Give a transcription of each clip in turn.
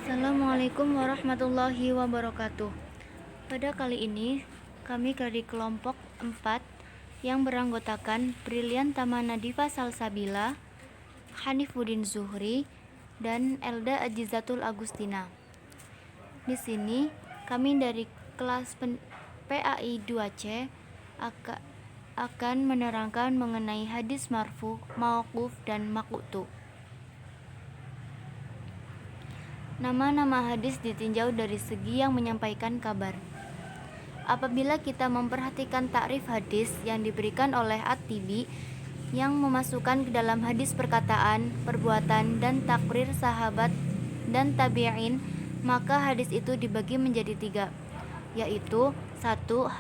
Assalamualaikum warahmatullahi wabarakatuh. Pada kali ini, kami dari kelompok 4 yang beranggotakan Brilian Tamanadifa Salsabila, Hanifuddin Zuhri, dan Elda Ajizatul Agustina. Di sini, kami dari kelas PAI 2C akan menerangkan mengenai hadis marfu, mauquf, dan maqtu. Nama-nama hadis ditinjau dari segi yang menyampaikan kabar. Apabila kita memperhatikan takrif hadis yang diberikan oleh At-Tibi yang memasukkan ke dalam hadis perkataan, perbuatan, dan takrir sahabat dan tabi'in, maka hadis itu dibagi menjadi 3, yaitu 1.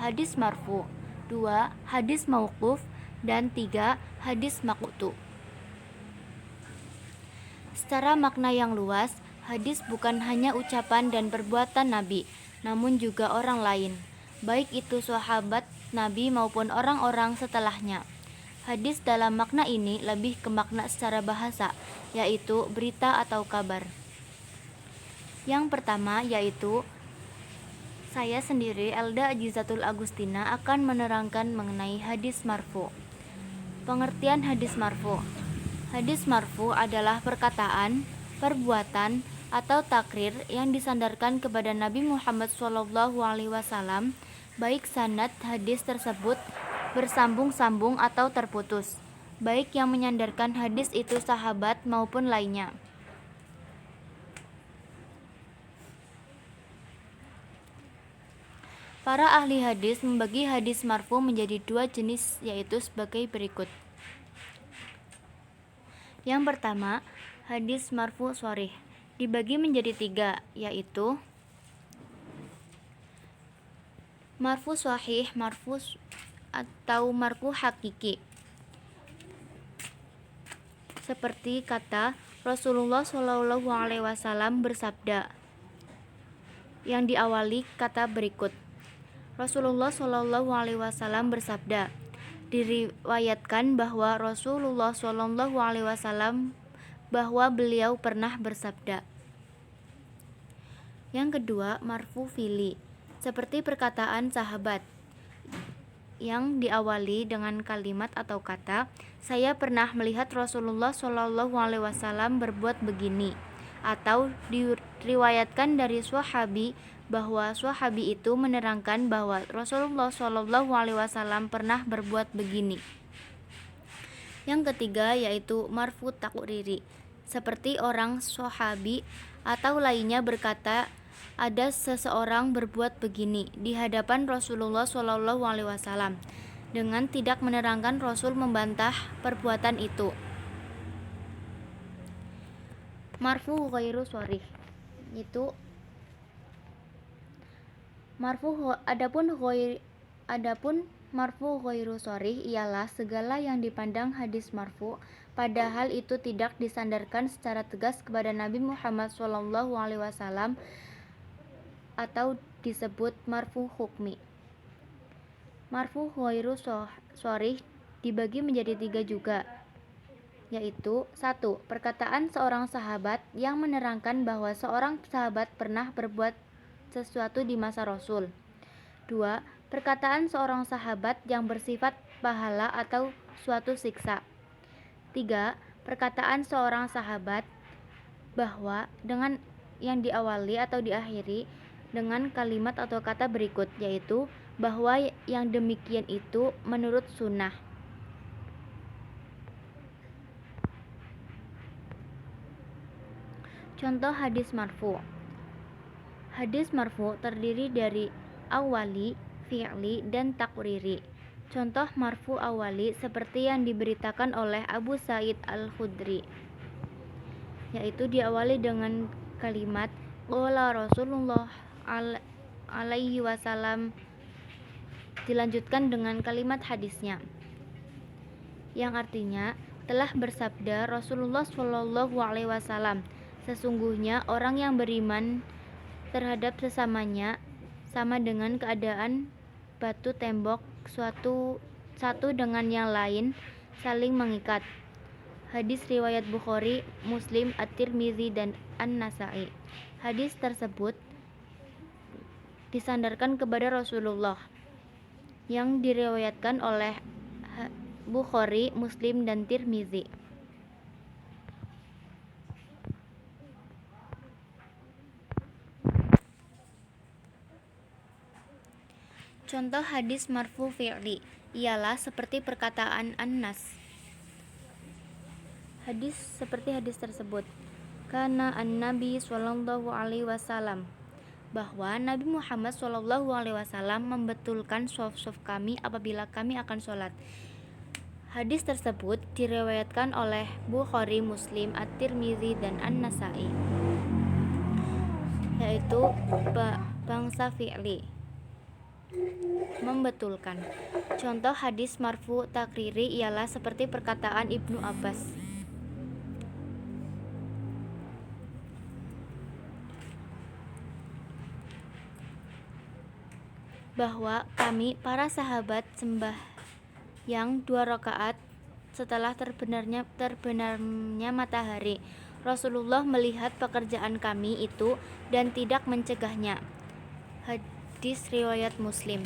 Hadis marfu, 2. Hadis mauquf, dan 3. Hadis maqtu. Secara makna yang luas, hadis bukan hanya ucapan dan perbuatan Nabi, namun juga orang lain, baik itu sahabat Nabi maupun orang-orang setelahnya. Hadis dalam makna ini lebih ke makna secara bahasa, yaitu berita atau kabar. Yang pertama yaitu saya sendiri, Elda Ajizatul Agustina, akan menerangkan mengenai hadis marfu. Pengertian hadis marfu. Hadis marfu adalah perkataan, perbuatan, atau takrir yang disandarkan kepada Nabi Muhammad SAW, baik sanad hadis tersebut bersambung-sambung atau terputus, baik yang menyandarkan hadis itu sahabat maupun lainnya. Para ahli hadis membagi hadis marfu menjadi 2 jenis, yaitu sebagai berikut. Yang pertama, hadis marfu sharih dibagi menjadi 3, yaitu marfu sahih, marfu atau marfu hakiki. Seperti kata Rasulullah SAW bersabda yang diawali kata berikut. Rasulullah SAW bersabda. Diriwayatkan bahwa Rasulullah SAW bahwa beliau pernah bersabda. Yang kedua, marfu fili, seperti perkataan sahabat yang diawali dengan kalimat atau kata, saya pernah melihat Rasulullah SAW berbuat begini, atau diriwayatkan dari sahabi bahwa sahabi itu menerangkan bahwa Rasulullah SAW pernah berbuat begini. Yang ketiga yaitu marfu takriri, seperti orang sahabi atau lainnya berkata, ada seseorang berbuat begini di hadapan Rasulullah SAW dengan tidak menerangkan Rasul membantah perbuatan itu. Marfu ghairu sharih itu adapun marfu ghairu sharih ialah segala yang dipandang hadis marfu padahal itu tidak disandarkan secara tegas kepada Nabi Muhammad SAW atau disebut marfu hukmi. Marfu ghairu sharih dibagi menjadi 3 juga, yaitu 1. Perkataan seorang sahabat yang menerangkan bahwa seorang sahabat pernah berbuat sesuatu di masa Rasul. 2. Perkataan seorang sahabat yang bersifat pahala atau suatu siksa. 3. Perkataan seorang sahabat bahwa dengan yang diawali atau diakhiri dengan kalimat atau kata berikut, yaitu bahwa yang demikian itu menurut sunnah. Contoh hadis marfu. Hadis marfu terdiri dari awali, fi'li, dan takriri. Contoh marfu awali seperti yang diberitakan oleh Abu Sa'id Al-Khudri, yaitu diawali dengan kalimat qala Rasulullah alaihi wasallam, dilanjutkan dengan kalimat hadisnya yang artinya telah bersabda Rasulullah SAW, sesungguhnya orang yang beriman terhadap sesamanya sama dengan keadaan batu tembok satu dengan yang lain saling mengikat. Hadis riwayat Bukhari, Muslim, At-Tirmizi, dan An-Nasa'i. Hadis tersebut disandarkan kepada Rasulullah yang diriwayatkan oleh Bukhari, Muslim, dan Tirmizi. Contoh hadis marfu fi'li ialah seperti perkataan An-Nas. Hadis seperti hadis tersebut, karena an-Nabi Shallallahu Alaihi Wasallam, bahwa Nabi Muhammad Shallallahu Alaihi Wasallam membetulkan shaf-shaf kami apabila kami akan sholat. Hadis tersebut diriwayatkan oleh Bukhari, Muslim, At-Tirmizi, dan An-Nasa'i, yaitu bangsa fi'li, membetulkan. Contoh hadis marfu takriri ialah seperti perkataan Ibnu Abbas, bahwa kami para sahabat sembahyang 2 rakaat setelah terbenarnya matahari. Rasulullah melihat pekerjaan kami itu dan tidak mencegahnya. Hadis riwayat Muslim.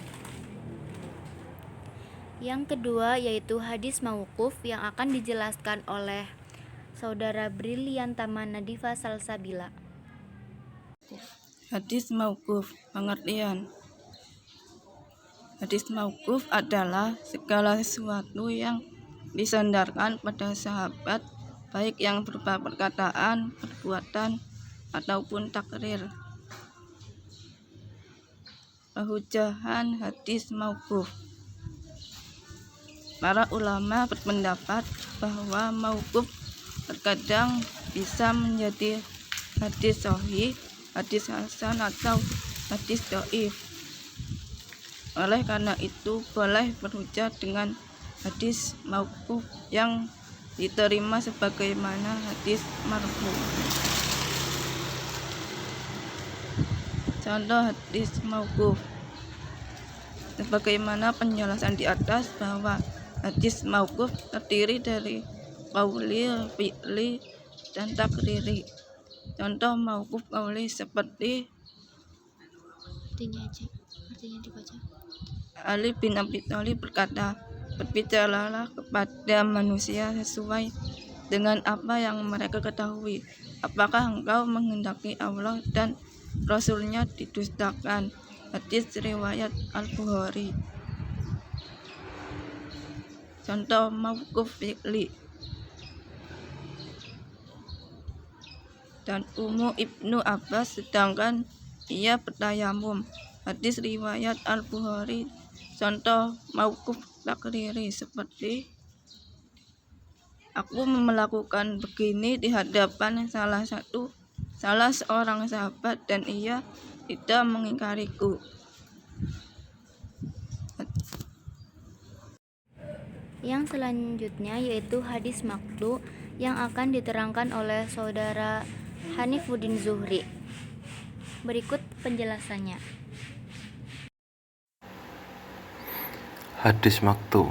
Yang kedua yaitu hadis mauquf yang akan dijelaskan oleh Saudara Briliantama Nadifa Salsabila. Hadis mauquf, pengertian. Hadis mauquf adalah segala sesuatu yang disandarkan pada sahabat, baik yang berupa perkataan, perbuatan, ataupun takrir. Pehujahan hadis mauquf. Para ulama berpendapat bahwa mauquf terkadang bisa menjadi hadis sahih, hadis hasan, atau hadis dhaif. Oleh karena itu boleh berhujjah dengan hadis mauquf yang diterima sebagaimana hadis marfu. Contoh hadis mauquf, sebagaimana penjelasan di atas bahwa hadis mauquf terdiri dari qauli, fi'li, dan takriri. Contoh mauquf qauli seperti artinya dibaca. Ali bin Abi Thalib berkata, "Berbicaralah kepada manusia sesuai dengan apa yang mereka ketahui. Apakah engkau menghendaki Allah dan Rasulnya didustakan?" Hadis riwayat Al-Bukhari. Contoh mauquf fi'li. Dan Ummu Ibnu Abbas sedangkan ia bertayamum. Hadis riwayat Al-Bukhari. Contoh mauquf takriri seperti, aku melakukan begini di hadapan salah seorang sahabat dan ia tidak mengingkariku. Yang selanjutnya yaitu hadis maqtu yang akan diterangkan oleh Saudara Hanifuddin Zuhri. Berikut penjelasannya. Hadis maqtu.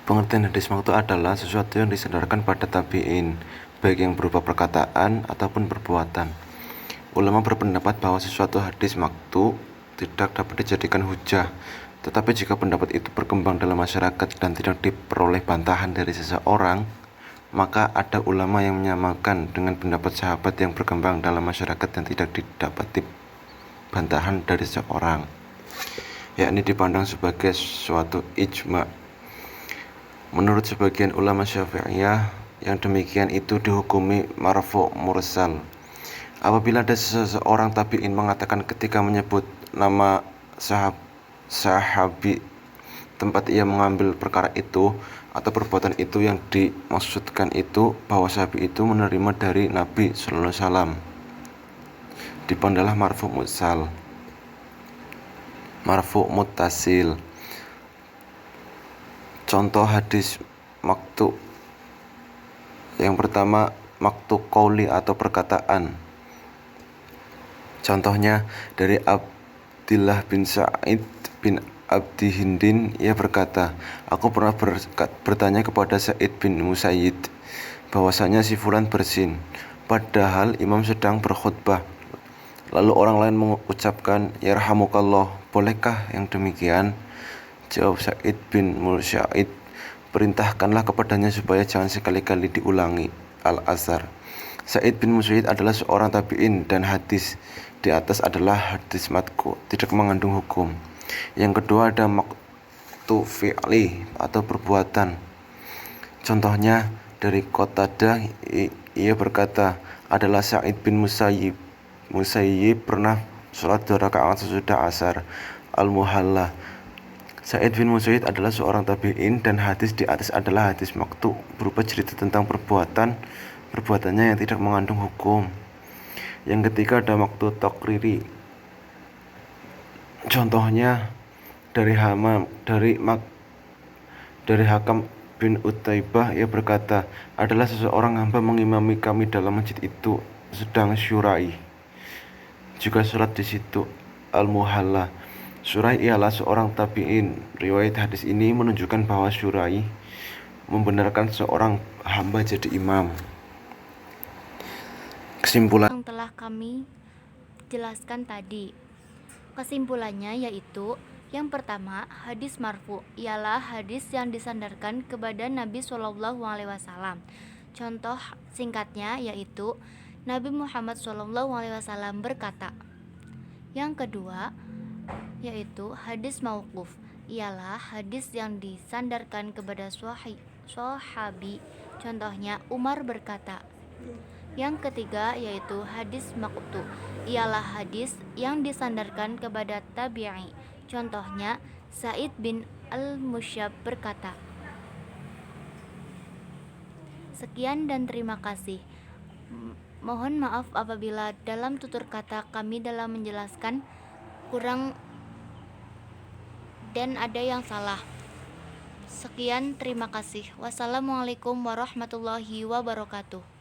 Pengertian hadis maqtu adalah sesuatu yang disandarkan pada tabi'in, baik yang berupa perkataan ataupun perbuatan. Ulama berpendapat bahwa sesuatu hadis maqtu tidak dapat dijadikan hujjah, tetapi jika pendapat itu berkembang dalam masyarakat dan tidak diperoleh bantahan dari seseorang, maka ada ulama yang menyamakan dengan pendapat sahabat yang berkembang dalam masyarakat dan tidak didapati bantahan dari seseorang, yakni dipandang sebagai suatu ijma. Menurut sebagian ulama Syafi'iyah, yang demikian itu dihukumi marfu' mursal. Apabila ada seseorang tabi'in mengatakan ketika menyebut nama sahabi tempat ia mengambil perkara itu atau perbuatan itu yang dimaksudkan itu bahwa sahabi itu menerima dari Nabi sallallahu alaihi wasallam, dipandanglah marfu' mursal. Marfu' muttasil. Contoh hadis maqtu. Yang pertama, maqtu qauli atau perkataan. Contohnya dari Abdillah bin Sa'id bin Abdi Hindin, ia berkata, aku pernah bertanya kepada Sa'id bin Musayyid bahwasanya si fulan bersin, padahal imam sedang berkhutbah. Lalu orang lain mengucapkan, yarhamukallah, bolehkah yang demikian? Jawab Sa'id bin Musayyid, perintahkanlah kepadanya supaya jangan sekali-kali diulangi. Al-Azhar. Sa'id bin Musayyid adalah seorang tabi'in dan hadis di atas adalah hadis matku, tidak mengandung hukum. Yang kedua ada maktu fi'li atau perbuatan. Contohnya dari Qatadah, ia berkata, adalah Sa'id bin Musayyib pernah sholat 2 rakaat sesudah asar. Al-Muhalla. Sa'id bin Musayyib adalah seorang tabi'in dan hadis di atas adalah hadis maktu, berupa cerita tentang perbuatannya yang tidak mengandung hukum. Yang ketiga ada maktu takriri. Contohnya dari Hakam bin Utaibah, ia berkata, adalah seseorang hamba mengimami kami dalam masjid itu sedang syurai, juga sholat di situ. Al-Muhalla. Syurai ialah seorang tabi'in. Riwayat hadis ini menunjukkan bahwa Syurai membenarkan seorang hamba jadi imam. Kesimpulan yang telah kami jelaskan tadi. Kesimpulannya yaitu, yang pertama, hadis marfu ialah hadis yang disandarkan kepada Nabi SAW. Contoh singkatnya yaitu Nabi Muhammad SAW berkata. Yang kedua yaitu hadis mauquf ialah hadis yang disandarkan kepada sahabi. Contohnya Umar berkata. Yang ketiga yaitu hadis maqtu ialah hadis yang disandarkan kepada tabi'i. Contohnya Sa'id bin al-Musayyab berkata. Sekian dan terima kasih. Mohon maaf apabila dalam tutur kata kami dalam menjelaskan kurang dan ada yang salah. Sekian, terima kasih. Wassalamualaikum warahmatullahi wabarakatuh.